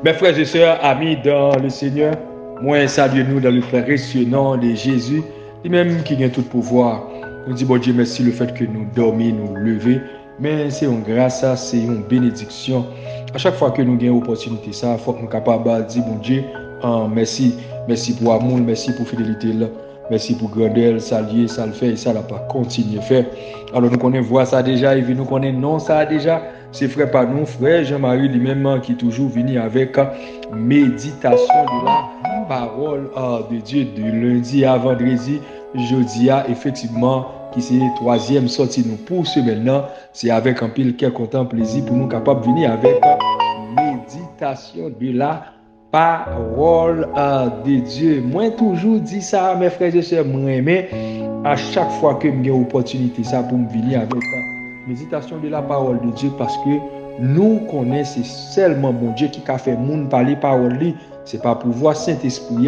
Mes frères et sœurs, amis dans le Seigneur, moi saluez-nous dans le précieux nom de Jésus, lui-même qui a tout pouvoir. Nous disons bon Dieu merci le fait que nous dormions, nous lever, mais c'est une grâce, c'est une bénédiction. À chaque fois que nous avons une opportunité, ça, il faut que nous soyons capables de dire bon Dieu, merci, merci pour l'amour, merci pour la fidélité là. Merci pour grandeur, ça lié, ça le fait et ça l'a pas continué faire. Alors nous connaissons voir ça déjà et nous connaissons non ça déjà. C'est frère par nous, frère Jean-Marie lui-même qui toujours venu avec méditation de la parole de Dieu de lundi à vendredi, jeudi à effectivement qui c'est troisième sortie nous pour ce maintenant. C'est avec un pile quel content plaisir pour nous capables de venir avec méditation de la parole de Dieu. Moi toujours dit ça mes frères et sœurs, moi mais à chaque fois que j'ai une opportunité ça pour me venir avec méditation de la parole de Dieu parce que nous connaissons seulement mon Dieu qui a fait monde parler parole li, c'est pas pour voir Saint-Esprit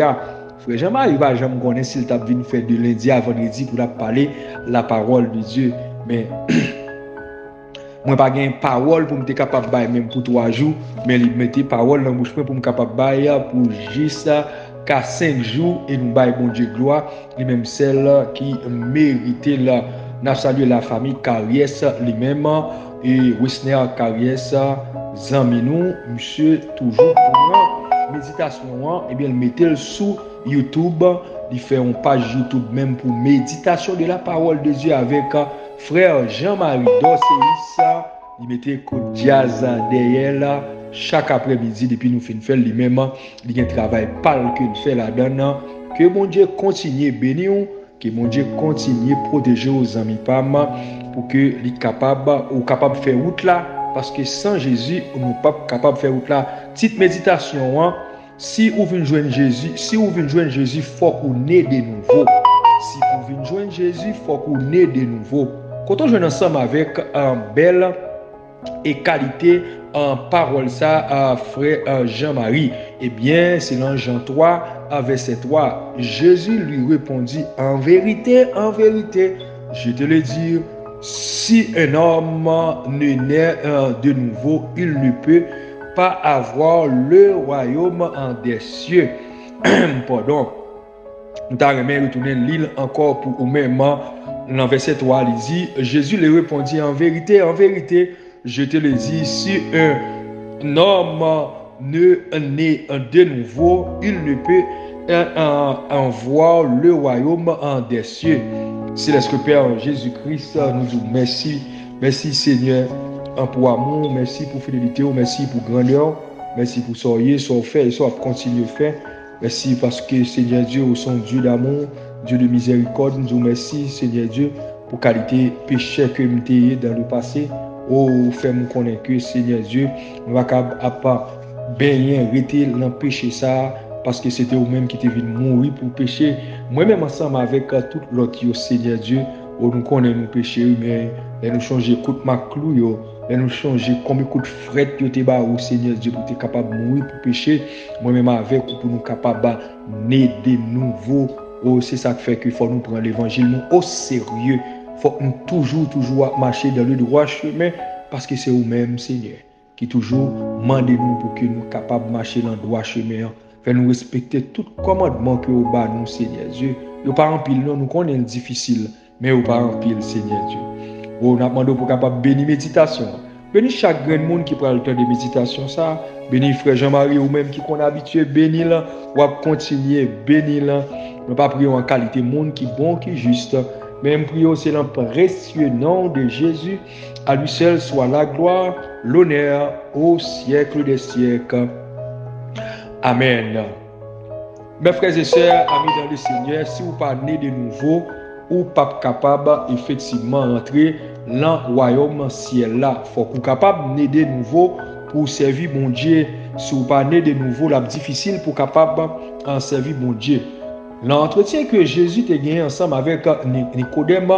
frère Jean-Marie va jamais connaître s'il t'a venu faire de lundi à vendredi pour parler la parole de Dieu mais moi pas gain parole pour me capable bailler même pour 3 jours mais il mettait parole dans bouche pour me capable bailler pour juste qu'à 5 jours et nous bailler bon Dieu gloire lui-même celle qui méritait la n'a salué la famille Caries lui-même et Wisner Caries Zaminou monsieur toujours pour méditation et bien il mettait sous YouTube il fait une page YouTube même pour méditation de la parole de Dieu avec frère Jean-Marie Dorséis, il mettait coup jazz derrière là chaque après-midi depuis nous fin faire lui-même il y a un travail parle que il fait là-dedans que mon Dieu continue bénir que mon Dieu continue protéger aux amis pam pour que les capable ou capable faire route là parce que sans Jésus on n'est pas capable faire route là petite méditation si vous venez joindre Jésus faut qu'on ait de nouveau si vous venez joindre Jésus faut qu'on ait de nouveau quand on joue ensemble avec un belle et qualité en parole ça frère Jean-Marie eh bien c'est dans Jean 3 verset 3 Jésus lui répondit en vérité je te le dis si un homme ne naît de nouveau il ne peut pas avoir le royaume des cieux pardon nous t'avons retourné l'île encore pour même dans verset 3 il dit Jésus lui répondit en vérité je te le dis si un homme ne naît de nouveau il ne peut en voir le royaume des cieux. Céleste Père Jésus-Christ nous disons merci Seigneur pour amour, merci pour fidélité, merci pour grandeur, merci pour soyez, soit fait et soit continuer faire. Merci parce que Seigneur Dieu, au son Dieu d'amour, Dieu de miséricorde, nous disons merci Seigneur Dieu pour qualité péché que nous avons dans le passé. Oh, fais-moi connaître que Seigneur Dieu, on va pas bien arrêter dans péché ça parce que c'était vous-même qui était venu mourir pour pécher. Moi-même ensemble avec tout l'autre Seigneur Dieu, nous connaissons nos péchés, mais nous changer coup de maclou, nous changer combien de fret que tu as au Seigneur Dieu pour être capable de mourir pour pécher. Moi-même avec pour nous capable de naître de nouveau. Oh, c'est ça qui fait qu'il faut nous prendre l'évangile au sérieux. Il faut nous toujours marcher dans le droit chemin parce que c'est vous-même Seigneur qui toujours demande nous pour que nous soyons capables de marcher dans le droit chemin. Fait nous respecter tout commandement que vous bas nous Seigneur Dieu. Yo pas en pile nous connaissons difficile mais vous pas en pile Seigneur Dieu. On a demandé pour capable bénir méditation. Bénis chaque grand monde qui prend le temps de méditation ça. Bénis frère Jean-Marie ou même qui qu'on habitué bénir là ou continuer bénir là. Nous pas prier en qualité monde qui bon qui juste. Même prions c'est dans le précieux nom de Jésus. À lui seul soit la gloire, l'honneur au siècle des siècles. Amen. Mes frères et sœurs, amis dans le Seigneur, si vous pas né de nouveau, ou pas capable effectivement rentrer dans le royaume ciel là, faut qu'on capable né de nouveau pour servir mon Dieu. Si vous pas né de nouveau, là difficile pour capable en servir mon Dieu. L'entretien que Jésus a gagné ensemble avec Nicodème,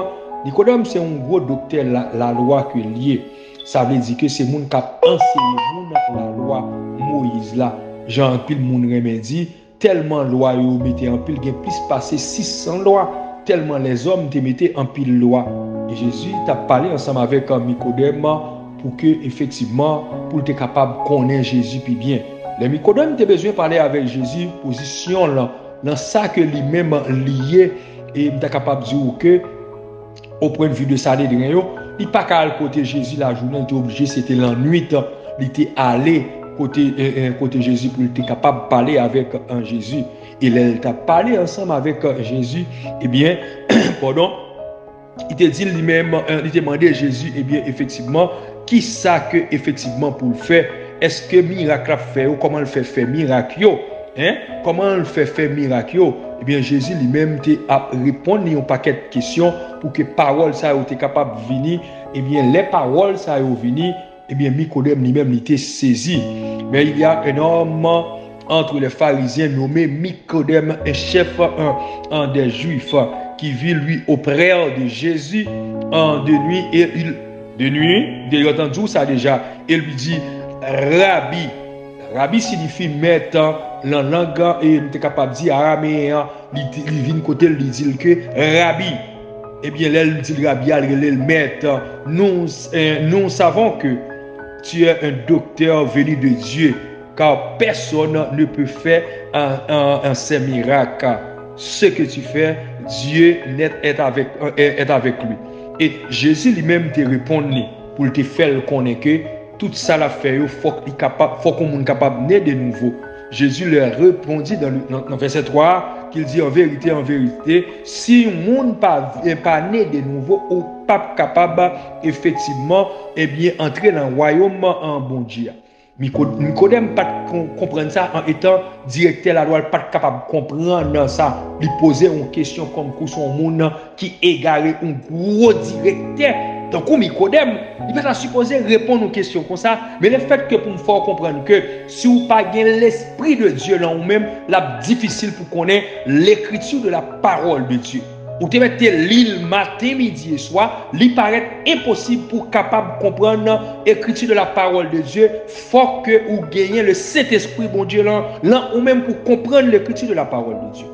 Nicodème c'est un gros docteur la loi que lié. Ça veut dire que c'est moun qui a enseigné la loi Moïse là. Jean pile moun remédie tellement loi yo mettait en pile gen plus passé 600 lois tellement les hommes te mettaient en pile loi et Jésus t'a parlé ensemble avec Nicodème pour que effectivement pour être capable connaître Jésus puis bien Les Nicodème a besoin de parler avec Jésus, position là, dans ça que lui-même lié, et il est capable de dire que, au point de vue de ça, il n'est pas qu'à côté Jésus la journée, il était obligé, c'était la nuit, il était allé côté Jésus pour être capable de parler avec un Jésus. Et il a parlé ensemble avec Jésus, eh bien, pardon, il te dit lui-même, il demandé à Jésus, eh bien, effectivement, qui ça que, effectivement, pour le faire, est-ce que miracle a fait, ou comment il fait faire miracle, hein? Comment il fait faire miracle, eh bien, Jésus lui-même a répondu à un paquet de questions pour que parole ça ait été capable de venir, eh bien, les paroles ça ait venir, eh bien, Nicodème lui-même était saisi. Mais il y a un homme entre les pharisiens nommé Nicodème, un chef un des Juifs, qui vit lui auprès de Jésus de nuit, et il a entendu ça déjà, il lui dit, Rabbi. Rabbi signifie maître, la langue, et il est capable de dire araméen, il vient côté, il dit que Rabbi. Eh bien, là, il dit Rabbi, il est le maître. Nous savons que tu es un docteur venu de Dieu, car personne ne peut faire un ces miracles. Ce que tu fais, Dieu est avec lui. Et Jésus lui-même te répond pour te faire connaître que tout ça l'a fait, il faut qu'on soit capable de naître de nouveau. Jésus leur répondit dans verset 3 qu'il dit en vérité, si le monde n'est pas né de nouveau, ou pas capable effectivement, eh bien, entrer dans le royaume en bon Dieu. Nicodème pas comprendre ça en étant directeur la loi, pas capable de comprendre ça. Il posait une question comme son monde qui égarait un gros directeur. Donc, Nicodème, il n'est pas supposé répondre aux questions comme ça, mais le fait que pour me faire comprendre que si vous n'avez pas l'esprit de Dieu là ou même, c'est difficile pour connaître l'écriture de la parole de Dieu. Ou te mettez l'île matin, midi et soir, il paraît impossible pour capable de comprendre l'écriture de la parole de Dieu. Faut que vous gagnez le Saint-Esprit, bon Dieu, là ou même pour comprendre l'écriture de la parole de Dieu.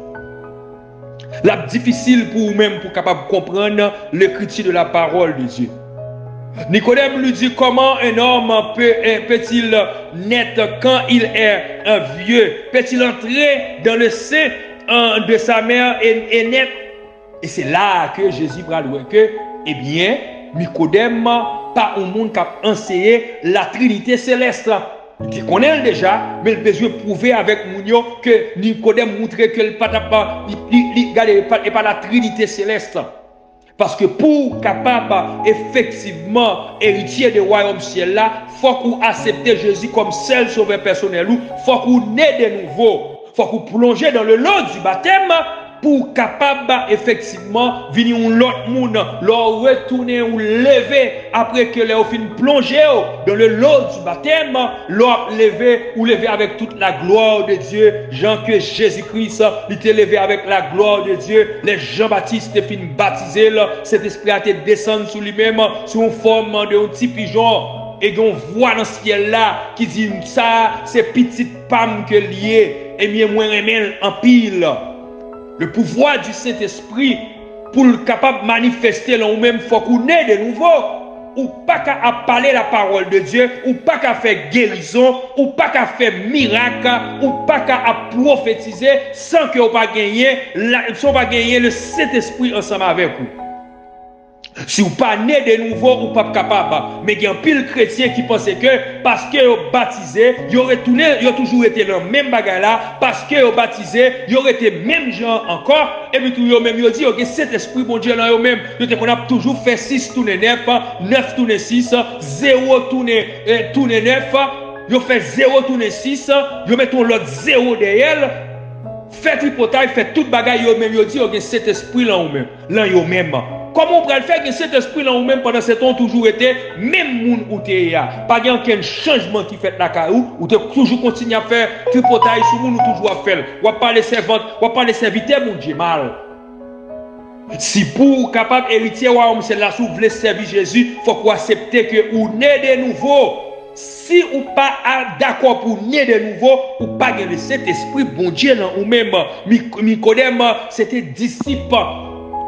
C'est difficile pour vous-même pour capable de comprendre l'écriture de la parole de Dieu. Nicodème lui dit comment un homme peut-il naître quand il est un vieux? Peut-il entrer dans le sein de sa mère et naître? Et c'est là que Jésus va dire que, eh bien, Nicodème, pas un monde qui a enseigné la Trinité céleste. Il connaît déjà, mais il besoin de prouver avec Mounio que Nicodème montre que le papa n'est pas la Trinité céleste. Parce que pour capable effectivement héritier du royaume ciel là, il faut qu'on accepte Jésus comme seul sauveur personnel. Il faut qu'on naisse de nouveau. Il faut qu'on plonge dans le lot du baptême pour capable effectivement venir un autre monde, leur retourner ou lever après que leur fin plonger dans le lot du baptême, leur lever avec toute la gloire de Dieu, Jean que Jésus-Christ il était levé avec la gloire de Dieu, les Jean-Baptiste fin baptisé, cet esprit a été descendu sur lui-même sous une forme de un petit pigeon. Et on voit dans ce ciel là qui dit ça, c'est petite pomme que lié, et bien moins remède en pile. Le pouvoir du Saint-Esprit pour le capable de manifester là ou même faut qu'on ait de nouveau ou pas qu'à parler la parole de Dieu ou pas qu'à faire guérison ou pas qu'à faire miracle ou pas qu'à prophétiser sans que vous pas gagner le Saint-Esprit ensemble avec vous. Si vous pas né de nouveau ou pas capable, mais il y a un pile chrétien qui pense que parce que vous baptisé, vous aurez toujours été dans le même bagage là, parce que vous baptisé, vous aurez été même gens encore, et puis tout vous même vous dit OK, cet esprit bon Dieu là vous même, on a toujours fait 6 tourner 9, 9 tourner 6, 0 tourner 9, vous fait 0 tourner 6, vous mettez l'autre 0 derrière. Faites tripotage, faites toute bagaille vous même, vous dit OK, cet esprit là vous même, là vous même. Comment on peut le faire que cet esprit là ou même pendant ce temps toujours été même moun ou te ya pas aucun changement qui fait la caillou ou te toujours continue à faire tripotage sur moun ou toujours à faire ou pas les servantes ou pas les serviteurs mon Dieu mal. Si pour capable héritier ou c'est là sous voulez servir Jésus, faut qu'on accepte que ou né de nouveau. Si ou pas d'accord pour naître de nouveau, ou pas gagner cet esprit bon Dieu là ou même Nicodème c'était disciple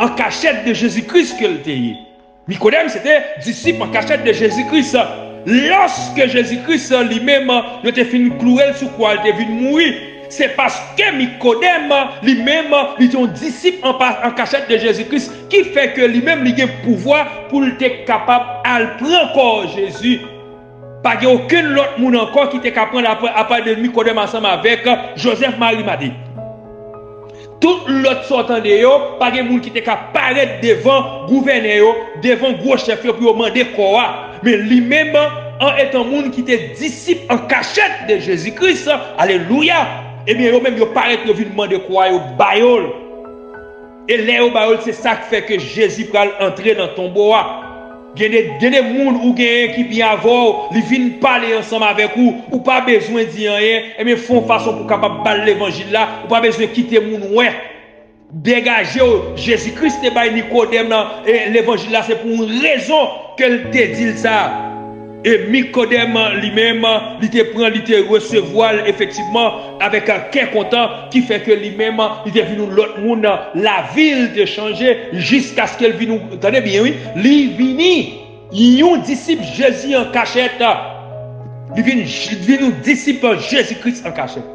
en cachette de Jésus-Christ que le était. Nicodème, c'était disciple en cachette de Jésus-Christ. lorsque Jésus-Christ lui-même, il était fini clouer sur quoi il était venu mourir. C'est parce que Nicodème, lui-même, il est un disciple en cachette de Jésus-Christ, qui fait que lui-même, il a le pouvoir pour être capable de prendre encore Jésus. Pas qu'il n'y a aucun autre monde encore qui était capable à part de Nicodème ensemble avec Joseph Marie Madé. Tout l'autre sortant de eux, pas de monde qui était capable paraître devant gouverneur, devant gros chef pour demander quoi. Mais lui-même, en étant monde qui était disciple en cachette de Jésus-Christ, alléluia. Et bien, eux-mêmes, ils paraissent, ils viennent demander quoi, ils baillent. Et là, ils baillent, c'est ça qui fait que Jésus peut entrer dans ton bois. Il y a des gens qui viennent avant, ils viennent parler ensemble avec vous, ou pas besoin de dire rien, et bien font façon pour capable parler l'évangile là, ou pas besoin de quitter les gens, ouais. Dégager Jésus-Christ et by Nicodème et l'évangile là, c'est pour une raison qu'elle te dit ça. Et Nicodème lui-même, il te prend, il te recevoir effectivement avec un cœur content qui fait que lui-même, il est venu l'autre monde, la ville de changer jusqu'à ce qu'elle vienne. Attendez bien, oui, il vient, il est un disciple Jésus en cachette. Il vient un disciple Jésus-Christ en cachette.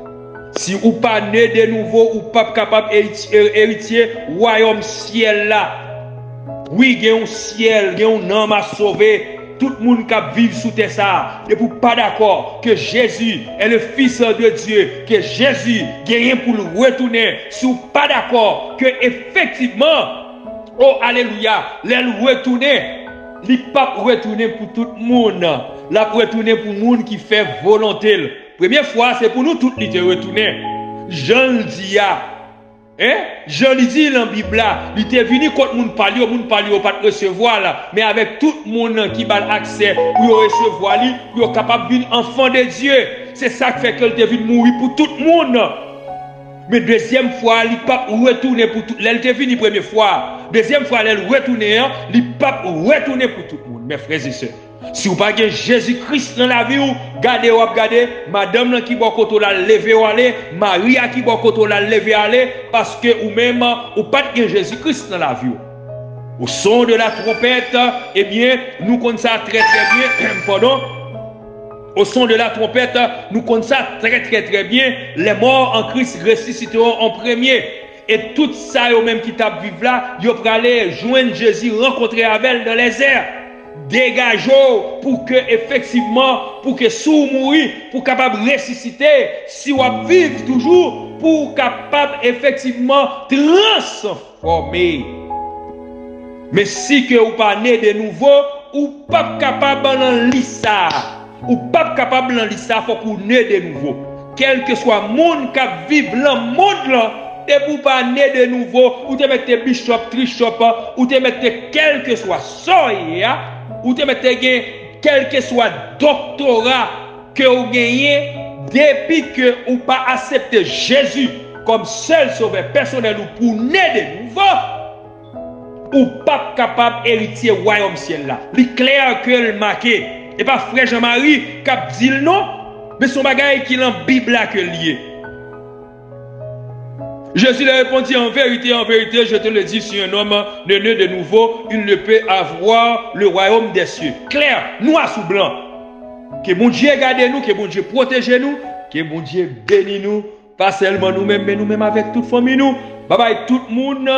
Si vous pas né de nouveau, ou pas capable d'héritier royaume ciel là. Oui, il y a un ciel, il y a un homme à sauver. Tout le monde qui vit sous terre ça, et pour pas d'accord que Jésus est le Fils de Dieu, que Jésus gagne pour le retourner, si vous pas d'accord que effectivement, oh alléluia, les retourner, il pas retourner pour tout le monde, la retourner pour le monde qui fait volonté. Première fois, c'est pour nous tous les retourner. Jean le dit, Jean le dit dans la Bible, il était venu quand le monde parlait, pas recevoir là, mais avec tout le monde qui a accès pour recevoir lui, pour être capable de devenir enfant de Dieu. C'est ça qui fait qu'il était venu mourir pour tout le monde. Mais deuxième fois, il pas retourner pour tout. Elle était venu première fois. Deuxième fois, elle retourner, il pas retourner pour tout le monde, mes frères et sœurs. Si vous n'avez pas Jésus-Christ dans la vie, regardez, madame qui va côté la lever aller, Maria qui va côté la lever aller, parce que ou même, ou pas de Jésus-Christ dans la vie. Au son de la trompette, eh bien, nous connaissons ça très bien, pardon. Au son de la trompette, nous connaissons ça très bien. Les morts en Christ ressusciteront en premier. Et tout ça, eux même qui tapent vivre là, ils vont aller joindre Jésus, rencontrer Abel dans les airs. Dégageons pour que effectivement, pour que si vous mourrez, pour capable ressusciter, si vous vivez toujours, pour capable effectivement transformer. Mais si que vous pas né de nouveau, ou pas capable d'en lire ou pas capable d'en lire faut que vous né de nouveau. Quel que soit le monde qui vit dans le monde là, et pour pas né de nouveau, ou te mettez bishop, trichop, ou te mettez quel que soit soya, ou te mettez quel que soit doctorat que vous gagnez, depuis que vous pas accepté Jésus comme seul sauveur personnel ou pour né de nouveau, ou pas capable d'héritier royaume ciel là. C'est clair que le marqué, et pas frère Jean-Marie qui a dit non, mais son bagage qui est dans la Bible là que lié. Jésus leur répondit en vérité, je te le dis, si un homme ne naît de nouveau, il ne peut avoir le royaume des cieux. Clair, noir sous blanc. Que mon Dieu garde nous, que mon Dieu protège nous, que mon Dieu bénisse nous, pas seulement nous-mêmes, mais nous-mêmes avec toute famille nous. Bye bye tout le monde.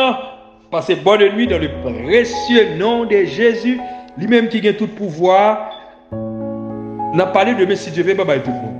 Passez bonne nuit dans le précieux nom de Jésus, lui-même qui a tout pouvoir. On a parlé de Messie Dieu, bye bye tout le monde.